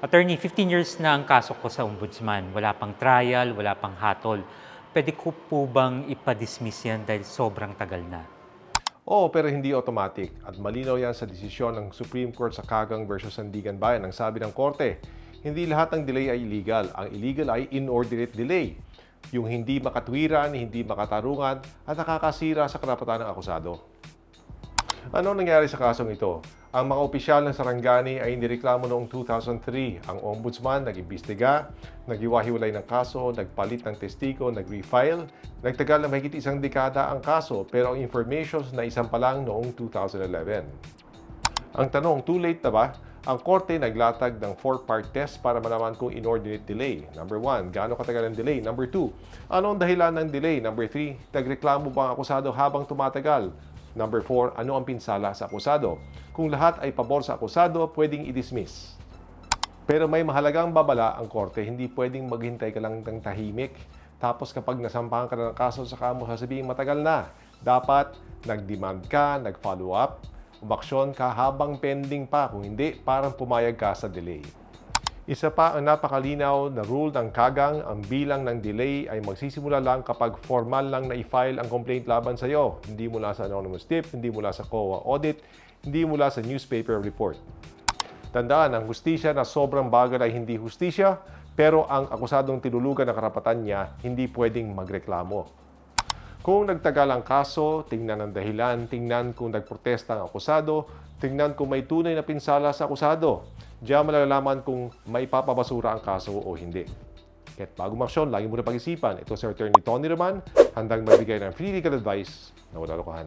Attorney, 15 years na ang kaso ko sa ombudsman. Wala pang trial, wala pang hatol. Pwede ko po bang ipa-dismiss yan dahil sobrang tagal na? Oo, pero hindi automatic at malinaw yan sa desisyon ng Supreme Court sa Kagang versus Sandigan Bayan. Ang sabi ng korte, hindi lahat ng delay ay illegal. Ang illegal ay inordinate delay. Yung hindi makatwiran, hindi makatarungan at nakakasira sa karapatan ng akusado. Ano nangyari sa kasong ito? Ang mga opisyal ng Sarangani ay inireklamo noong 2003. Ang ombudsman nag-imbestiga, naghiwa-hiwalay ng kaso, nagpalit ng testigo, nag-refile. Nagtagal na mahigit isang dekada ang kaso pero ang information na isang pa lang noong 2011. Ang tanong, too late na ba? Ang korte naglatag ng 4-part test para malaman kung inordinate delay. Number 1, gaano katagal ang delay? Number 2, ano ang dahilan ng delay? Number 3, nagreklamo ba ang akusado habang tumatagal? Number 4, ano ang pinsala sa akusado? Kung lahat ay pabor sa akusado, pwedeng i-dismiss. Pero may mahalagang babala ang korte, hindi pwedeng maghintay ka lang ng tahimik. Tapos kapag nasampahan ka na ng kaso, saka mo sasabihin matagal na. Dapat nag-demand ka, nag-follow up, umaksyon ka habang pending pa. Kung hindi, parang pumayag ka sa delay. Isa pa ang napakalinaw na rule ng Kagang, ang bilang ng delay ay magsisimula lang kapag formal lang na i-file ang complaint laban sa iyo. Hindi mula sa anonymous tip, hindi mula sa COA audit, hindi mula sa newspaper report. Tandaan, ang hustisya na sobrang bagal ay hindi hustisya, pero ang akusadong tinulugan ng karapatan niya, hindi pwedeng magreklamo. Kung nagtagal ang kaso, tingnan ang dahilan, tingnan kung nagprotesta ang akusado, tingnan kung may tunay na pinsala sa akusado. Diyan malalaman kung may papabasura ang kaso o hindi. Kahit bago maksyon, lagi mo na pag-isipan. Ito si Attorney Tony Roman, handang magbigay ng free legal advice na walang lokohan.